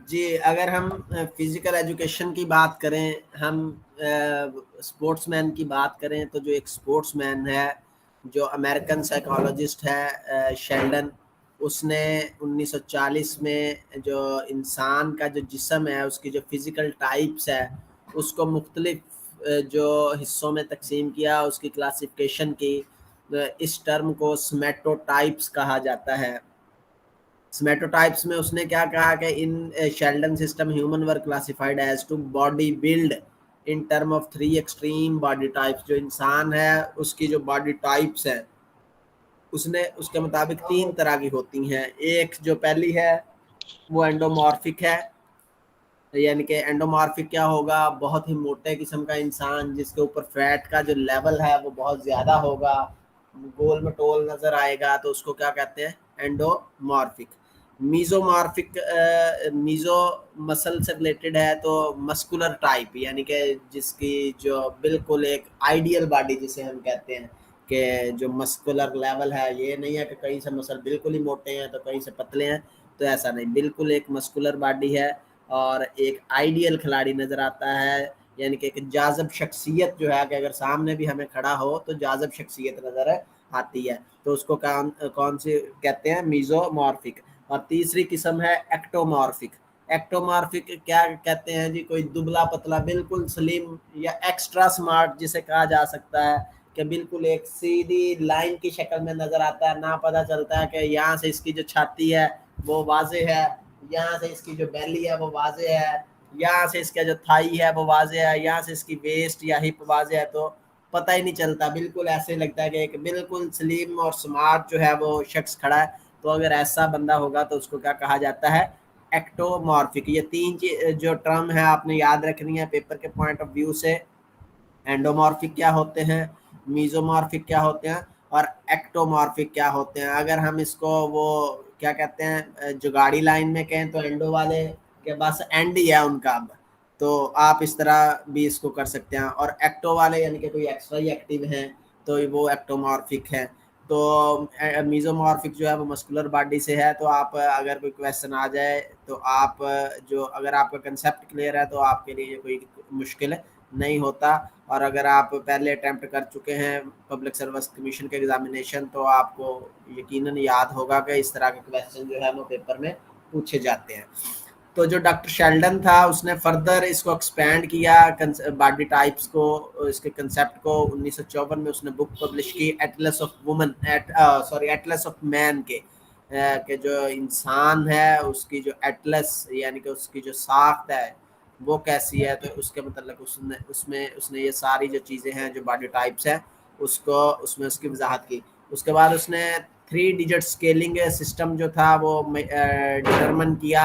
جی اگر ہم physical education کی بات کریں، ہم اسپورٹس مین کی بات کریں، تو جو ایک اسپورٹس مین ہے جو امریکن سائیکالوجسٹ ہے شیلڈن، اس نے 1940 میں جو انسان کا جو جسم ہے اس کی جو فزیکل ٹائپس ہے اس کو مختلف جو حصوں میں تقسیم کیا، اس کی کلاسیفیکیشن کی۔ اس ٹرم کو سمیٹوٹائپس کہا جاتا ہے۔ سمیٹوٹائپس میں اس نے کیا کہا کہ in Sheldon system human were classified as to body build in term of 3 extreme body types. جو انسان ہے اس کی جو باڈی ٹائپس ہے اس کے مطابق 3 طرح کی ہوتی ہیں۔ ایک جو پہلی ہے وہ اینڈومارفک ہے، یعنی کہ اینڈومارفک کیا ہوگا، بہت ہی موٹے قسم کا انسان جس کے اوپر فیٹ کا جو لیول ہے وہ بہت زیادہ ہوگا، گول مٹول نظر آئے گا، تو اس کو کیا کہتے ہیں، اینڈومارفک۔ میزومارفک، میزو مسل سے ریلیٹڈ ہے تو مسکولر ٹائپ، یعنی کہ جس کی جو بالکل ایک آئیڈیل باڈی جسے ہم کہتے ہیں کہ جو مسکولر لیول ہے، یہ نہیں ہے کہ کہیں سے مسل بالکل ہی موٹے ہیں تو کہیں سے پتلے ہیں، تو ایسا نہیں، بالکل ایک مسکولر باڈی ہے اور ایک آئیڈیل کھلاڑی نظر آتا ہے، یعنی کہ ایک جاذب شخصیت جو ہے کہ اگر سامنے بھی ہمیں کھڑا ہو تو جاذب شخصیت نظر آتی ہے، تو اس کو کون سی کہتے ہیں، میزومارفک۔ اور تیسری قسم ہے ایکٹومارفک۔ ایکٹومارفک کیا کہتے ہیں جی، کوئی دبلا پتلا بالکل سلیم یا ایکسٹرا سمارٹ جسے کہا جا سکتا ہے کہ بالکل ایک سیدھی لائن کی شکل میں نظر آتا ہے، نہ پتہ چلتا ہے کہ یہاں سے اس کی جو چھاتی ہے وہ واضح ہے، یہاں سے اس کی جو بیلی ہے وہ واضح ہے، یہاں سے اس کا جو تھائی ہے وہ واضح ہے، یہاں سے اس کی ویسٹ یا ہپ واضح ہے، تو پتہ ہی نہیں چلتا، بالکل ایسے لگتا ہے کہ ایک بالکل سلیم اور سمارٹ جو ہے وہ شخص کھڑا ہے۔ تو اگر ایسا بندہ ہوگا تو اس کو کیا کہا جاتا ہے، ایکٹومارفک۔ یہ 3 جو ٹرم ہے آپ نے یاد رکھنی ہے پیپر کے پوائنٹ آف ویو سے، اینڈومارفک کیا ہوتے ہیں، میزومارفک کیا ہوتے ہیں، اور ایکٹومارفک کیا ہوتے ہیں۔ اگر ہم اس کو وہ کیا کہتے ہیں جو گاڑی لائن میں کہیں تو اینڈو والے کے بس اینڈ ہی ہے ان کا، اب تو آپ اس طرح بھی اس کو کر سکتے ہیں۔ اور ایکٹو والے یعنی کہ کوئی ایکسٹرا ہی ایکٹیو ہیں تو وہ ایکٹومارفک ہے۔ تو میزومارفک جو ہے وہ مسکولر باڈی سے ہے۔ تو آپ اگر کوئی کویسچن آ جائے تو آپ جو اگر آپ کا کنسیپٹ کلیئر ہے تو آپ کے لیے کوئی مشکل نہیں ہوتا، اور اگر آپ پہلے اٹیمپٹ کر چکے ہیں پبلک سروس کمیشن کے ایگزامینیشن تو آپ کو یقیناً یاد ہوگا کہ اس طرح کے کویسچن جو ہے وہ پیپر میں پوچھے جاتے ہیں۔ تو جو ڈاکٹر شیلڈن تھا اس نے فردر اس کو ایکسپینڈ کیا باڈی ٹائپس کو، اس کے کنسیپٹ کو۔ 1954 میں اس نے بک پبلش کی atlas of women, atlas of men کے، کہ جو انسان ہے اس کی جو ایٹلس یعنی کہ اس کی جو ساخت ہے وہ کیسی ہے، تو اس کے متعلق اس نے یہ ساری جو چیزیں ہیں جو باڈی ٹائپس ہیں اس میں اس کی وضاحت کی۔ اس کے بعد اس نے 3 ڈیجٹ اسکیلنگ سسٹم جو تھا وہ ڈٹرمن کیا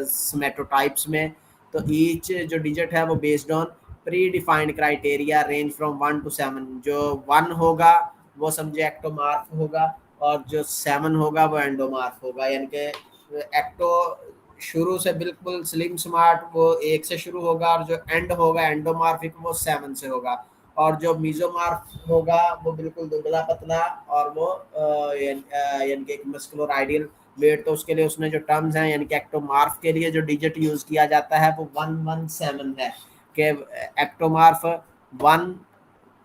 سمیٹوٹائپس میں۔ تو ایچ جو ڈیجٹ ہے وہ based on predefined criteria range from 1 to 7۔ جو 1 ہوگا وہ سمجھے ایکٹومارف ہوگا، اور جو 7 ہوگا وہ اینڈومارف ہوگا، یعنی کہ ایکٹو شروع سے بالکل سلیم سمارٹ وہ 1 سے شروع ہوگا، اور جو اینڈ ہوگا اینڈومارفک وہ 7 سے ہوگا، اور جو میزومارف ہوگا وہ بالکل دبلا پتلا اور وہ یعنی کہ ایک مسکولر آئیڈیل ویٹ۔ تو اس کے لیے اس نے جو ٹرمز ہیں یعنی کہ ایکٹومارف کے لیے جو ڈیجٹ یوز کیا جاتا ہے وہ 117 ہے، کہ ایکٹومارف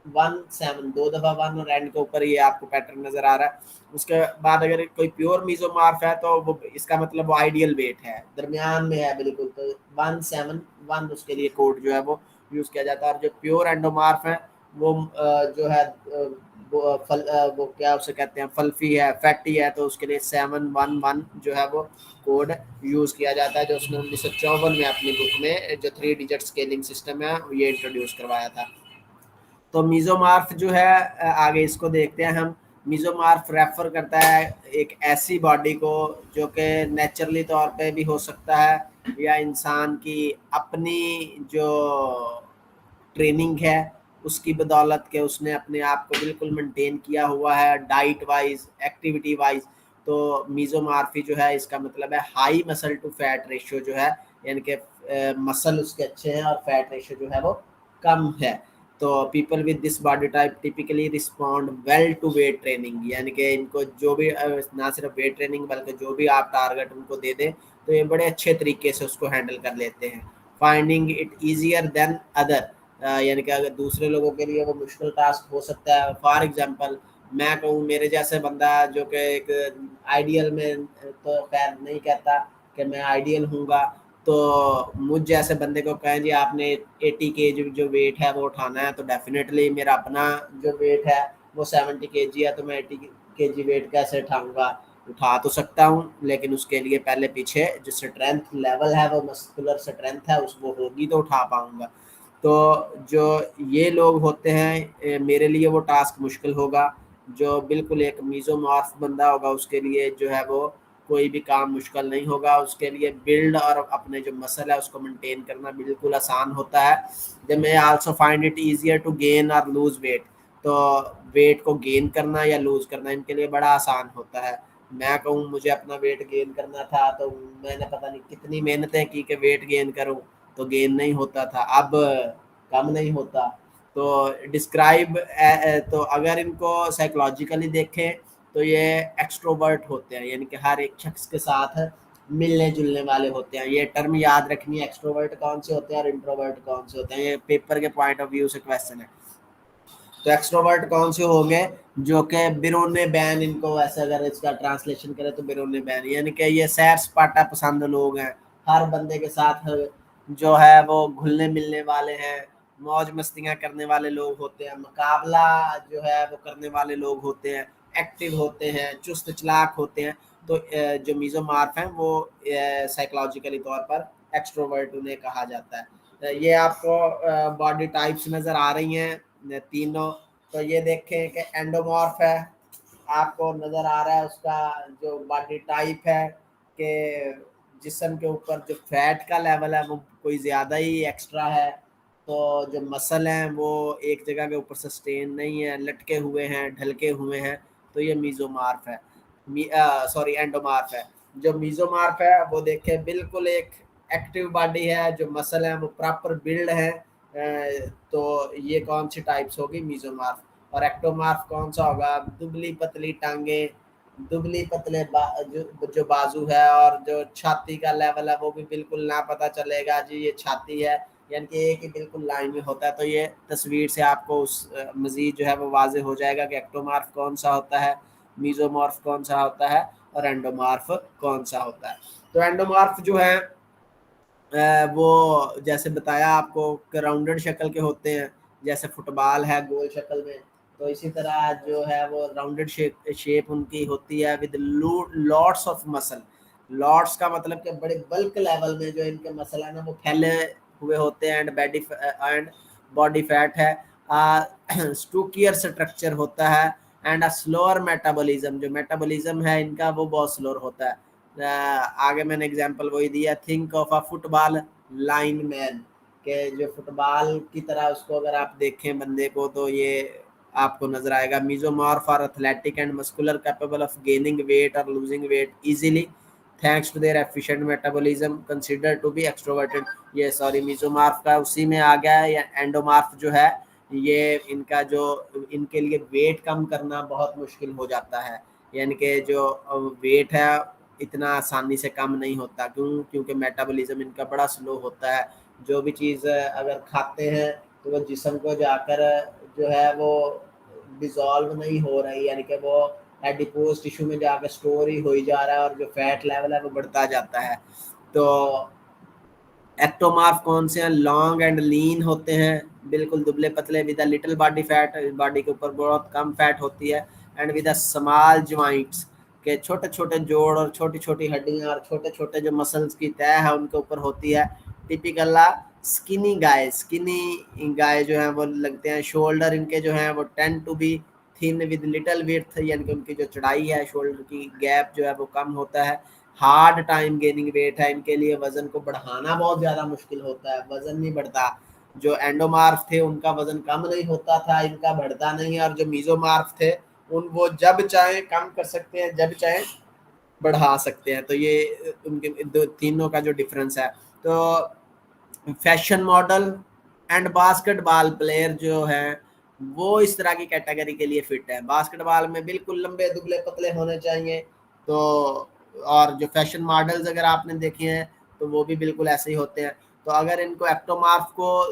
117، 2 دفعہ 1 اور اینڈ کے اوپر یہ آپ کو پیٹرن نظر آ رہا ہے۔ اس کے بعد اگر کوئی پیور میزومارف ہے تو وہ اس کا مطلب وہ آئیڈیل ویٹ ہے، درمیان میں ہے بالکل، تو 171 اس کے لیے کوڈ جو ہے وہ یوز کیا جاتا ہے۔ اور جو پیور اینڈومارف ہے وہ جو ہے وہ کیا اسے کہتے ہیں، فلفی ہے، فیٹی ہے، تو اس کے لیے 711 جو ہے وہ کوڈ یوز کیا جاتا ہے، جو اس نے 1954 میں اپنی بک میں جو 3 ڈیجٹ اسکیلنگ سسٹم ہے یہ انٹروڈیوس کروایا تھا۔ تو میزومارف جو ہے آگے اس کو دیکھتے ہیں ہم۔ میزومارف ریفر کرتا ہے ایک ایسی باڈی کو جو کہ نیچرلی طور پہ بھی ہو سکتا ہے یا انسان کی اپنی جو ٹریننگ ہے اس کی بدولت کہ اس نے اپنے آپ کو بالکل مینٹین کیا ہوا ہے ڈائٹ وائز، ایکٹیویٹی وائز۔ تو میزومارفی جو ہے اس کا مطلب ہے ہائی مسل ٹو فیٹ ریشو جو ہے، یعنی کہ مسل اس کے اچھے ہیں اور فیٹ ریشو جو ہے وہ کم ہے۔ تو people with this body type typically respond well to weight training, یعنی کہ ان کو جو بھی نہ صرف ویٹ ٹریننگ بلکہ جو بھی آپ ٹارگٹ ان کو دے دیں تو یہ بڑے اچھے طریقے سے اس کو ہینڈل کر لیتے ہیں. Finding it easier then other, یعنی کہ اگر دوسرے لوگوں کے لیے وہ مشکل ٹاسک ہو سکتا ہے. فار ایگزامپل میں کہوں میرے جیسے بندہ جو کہ ایک آئیڈیل میں، تو خیر نہیں کہتا کہ میں آئیڈیل ہوں گا، تو مجھ جیسے بندے کو کہیں جی آپ نے 80 کے جی جو ویٹ ہے وہ اٹھانا ہے، تو ڈیفینیٹلی میرا اپنا جو ویٹ ہے وہ 70 کے جی ہے، تو میں 80 کے جی ویٹ کیسے اٹھاؤں گا؟ اٹھا تو سکتا ہوں، لیکن اس کے لیے پہلے پیچھے جو اسٹرینتھ لیول ہے وہ مسکولر اسٹرینتھ ہے اس وہ ہوگی تو اٹھا پاؤں گا. تو جو یہ لوگ ہوتے ہیں میرے لیے وہ ٹاسک مشکل ہوگا. جو بالکل ایک میزومارف بندہ ہوگا اس کے لیے جو ہے وہ کوئی بھی کام مشکل نہیں ہوگا. اس کے لیے بلڈ اور اپنے جو مسل ہے اس کو مینٹین کرنا بالکل آسان ہوتا ہے. They may also find it easier to gain or lose weight. تو ویٹ کو گین کرنا یا لوز کرنا ان کے لیے بڑا آسان ہوتا ہے. میں کہوں مجھے اپنا ویٹ گین کرنا تھا تو میں نے پتہ نہیں کتنی محنتیں کی کہ ویٹ گین کروں، تو گین نہیں ہوتا تھا، اب کم نہیں ہوتا. تو ڈسکرائب، تو اگر ان کو سائیکولوجیکلی دیکھیں تو یہ ایکسٹروورٹ ہوتے ہیں، یعنی کہ ہر ایک شخص کے ساتھ ملنے جلنے والے ہوتے ہیں. یہ ٹرم یاد رکھنی ہے، ایکسٹروورٹ کون سے ہوتے ہیں اور انٹروورٹ کون سے ہوتے ہیں. یہ پیپر کے پوائنٹ آف ویو سے کویسچن ہے. تو ایکسٹروورٹ کون سے ہوں گے؟ جو کہ بیرون بین، ان کو ویسے اگر اس کا ٹرانسلیشن کرے تو بیرون بین، یعنی کہ یہ سیر سپاٹا پسند لوگ ہیں. ہر بندے کے ساتھ جو ہے وہ گھلنے ملنے والے ہیں، موج مستیاں کرنے والے لوگ ہوتے ہیں، مقابلہ جو ہے وہ کرنے والے لوگ ہوتے ہیں، ایکٹیو ہوتے ہیں، چست چلاک ہوتے ہیں. تو جو میزومارف ہیں وہ سائیکولوجیکلی طور پر ایکسٹروورٹ انہیں کہا جاتا ہے. یہ آپ کو باڈی ٹائپس نظر آ رہی ہیں تینوں. تو یہ دیکھیں کہ اینڈومارف ہے، آپ کو نظر آ رہا ہے اس کا جو باڈی ٹائپ ہے کہ جسم کے اوپر جو فیٹ کا لیول ہے وہ کوئی زیادہ ہی ایکسٹرا ہے. تو جو مسل ہیں وہ ایک جگہ کے اوپر سسٹین نہیں ہے، لٹکے ہوئے ہیں، ڈھلکے ہوئے ہیں. تو یہ میزومارف ہے، اینڈومارف ہے. جو میزومارف ہے وہ دیکھیں بالکل ایک ایکٹیو باڈی ہے، جو مسل ہیں وہ پراپر بلڈ ہے. تو یہ کون سی ٹائپس ہوگی؟ میزومارف. اور ایکٹومارف کون سا ہوگا؟ دبلی پتلی ٹانگیں، دبلی پتلے جو بازو ہے، اور جو چھاتی کا لیول ہے وہ بھی بالکل نہ پتہ چلے گا جی یہ چھاتی ہے، یعنی کہ ایک ہی بالکل لائن میں ہوتا ہے. تو یہ تصویر سے آپ کو اس مزید جو ہے وہ واضح ہو جائے گا کہ ایکٹومارف کون سا ہوتا ہے، میزومارف کون سا ہوتا ہے، اور اینڈومارف کون سا ہوتا ہے. تو اینڈومارف جو ہے وہ جیسے بتایا آپ کو کہ راؤنڈڈ شکل کے ہوتے ہیں، جیسے فٹ بال ہے گول شکل میں، تو اسی طرح جو ہے وہ راؤنڈڈ شیپ ان کی ہوتی ہے with lots of muscle. Lots کا مطلب کہ بڑے بلک لیول میں جو ان کے مسل ہیں نا وہ پھیلے ہوئے ہوتے ہیں. اینڈ باڈی فیٹ ہے. اسٹوکیئر اسٹرکچر ہوتا ہے. اینڈ سلوور میٹابولزم، جو میٹابولزم ہے ان کا وہ بہت سلور ہوتا ہے. آگے میں نے اگزامپل وہی دیا، think of a football lineman, کہ جو فٹ بال کی طرح اس کو اگر آپ دیکھیں بندے کو تو یہ آپ کو نظر آئے گا. Mesomorph are athletic and muscular capable of gaining weight اور losing weight easily thanks to their efficient metabolism considered to be extroverted. یہ سوری میزومارف کا اسی میں آ گیا ہے. یا اینڈومارف جو ہے یہ ان کا جو ان کے لیے ویٹ کم کرنا بہت مشکل ہو جاتا ہے، یعنی کہ جو ویٹ ہے اتنا آسانی سے کم نہیں ہوتا. کیونکہ میٹابولزم ان کا بڑا سلو ہوتا ہے. جو بھی چیز اگر کھاتے ہیں تو وہ جسم کو جا کر جو ہے وہ ڈیزالو نہیں ہو رہی، یعنی کہ وہ ایڈیپوز ٹیشو میں جا کے اسٹور ہی ہوئی جا رہا ہے، اور جو فیٹ لیول ہے وہ بڑھتا جاتا ہے. تو ایکٹومارف کون سے ہیں؟ لانگ اینڈ لین ہوتے ہیں، بالکل دبلے پتلے، with a little body fat, body کے اوپر بہت کم فیٹ ہوتی ہے. And with a small joints, کہ چھوٹے چھوٹے جوڑ اور چھوٹی چھوٹی ہڈیاں اور چھوٹے چھوٹے جو مسلس کی تہ ہے ان کے اوپر ہوتی ہے. ٹپیکل اسکنی گائے، اسکنی گائے جو ہیں وہ لگتے ہیں. شولڈر ان کے جو ہیں وہ tend to be thin with little width, یعنی کہ ان کی جو چڑھائی ہے شولڈر کی گیپ جو ہے وہ کم ہوتا ہے. ہارڈ ٹائم گیننگ ویٹ ہے، ان کے لیے وزن کو بڑھانا بہت زیادہ مشکل ہوتا ہے، وزن نہیں بڑھتا. جو اینڈومارف تھے ان کا وزن کم نہیں ہوتا تھا، ان کا بڑھتا نہیں ہے. اور جو میزومارف تھے وہ جب چاہیں کم کر سکتے ہیں، جب چاہیں بڑھا سکتے ہیں. تو یہ ان کے تینوں کا جو ڈفرینس ہے. تو fashion model and basket ball player جو ہیں وہ اس طرح کی کیٹیگری کے لیے فٹ ہے. باسکٹ بال میں بالکل لمبے دبلے پتلے ہونے چاہیے، تو اور جو فیشن ماڈلز اگر آپ نے دیکھے ہیں تو وہ بھی بالکل ایسے ہی ہوتے ہیں. تو اگر ان کو ایکٹومارف کو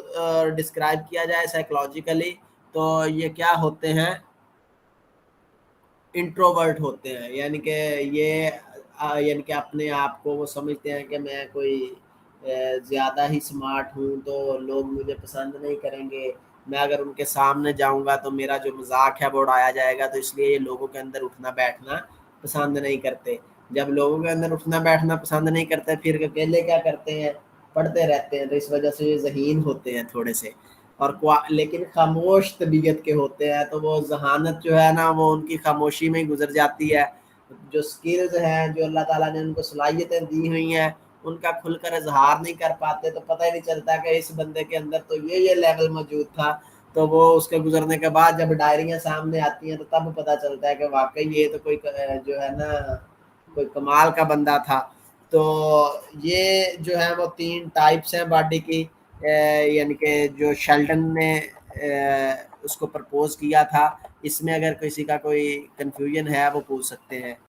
ڈسکرائب کیا جائے سائیکولوجیکلی تو یہ کیا ہوتے ہیں؟ انٹروورٹ ہوتے ہیں. یعنی کہ یہ یعنی کہ اپنے آپ کو وہ سمجھتے ہیں کہ میں کوئی زیادہ ہی سمارٹ ہوں تو لوگ مجھے پسند نہیں کریں گے. میں اگر ان کے سامنے جاؤں گا تو میرا جو مذاق ہے وہ اڑایا جائے گا. تو اس لیے یہ لوگوں کے اندر اٹھنا بیٹھنا پسند نہیں کرتے. جب لوگوں کے اندر اٹھنا بیٹھنا پسند نہیں کرتے پھر اکیلے کیا کرتے ہیں؟ پڑھتے رہتے ہیں. تو اس وجہ سے یہ ذہین ہوتے ہیں تھوڑے سے اور لیکن خاموش طبیعت کے ہوتے ہیں. تو وہ ذہانت جو ہے نا وہ ان کی خاموشی میں گزر جاتی ہے. جو سکلز ہیں جو اللہ تعالیٰ نے ان کو صلاحیتیں دی ہوئی ہیں ان کا کھل کر اظہار نہیں کر پاتے. تو پتہ ہی نہیں چلتا کہ اس بندے کے اندر تو یہ لیول موجود تھا. تو وہ اس کے گزرنے کے بعد جب ڈائریاں سامنے آتی ہیں تو تب پتہ چلتا ہے کہ واقعی یہ تو کوئی جو ہے نا کوئی کمال کا بندہ تھا. تو یہ جو ہے وہ 3 ٹائپس ہیں باڈی کی. یعنی کہ جو شیلڈن نے اس کو پرپوز کیا تھا. اس میں اگر کسی کا کوئی کنفیوژن ہے وہ پوچھ سکتے ہیں.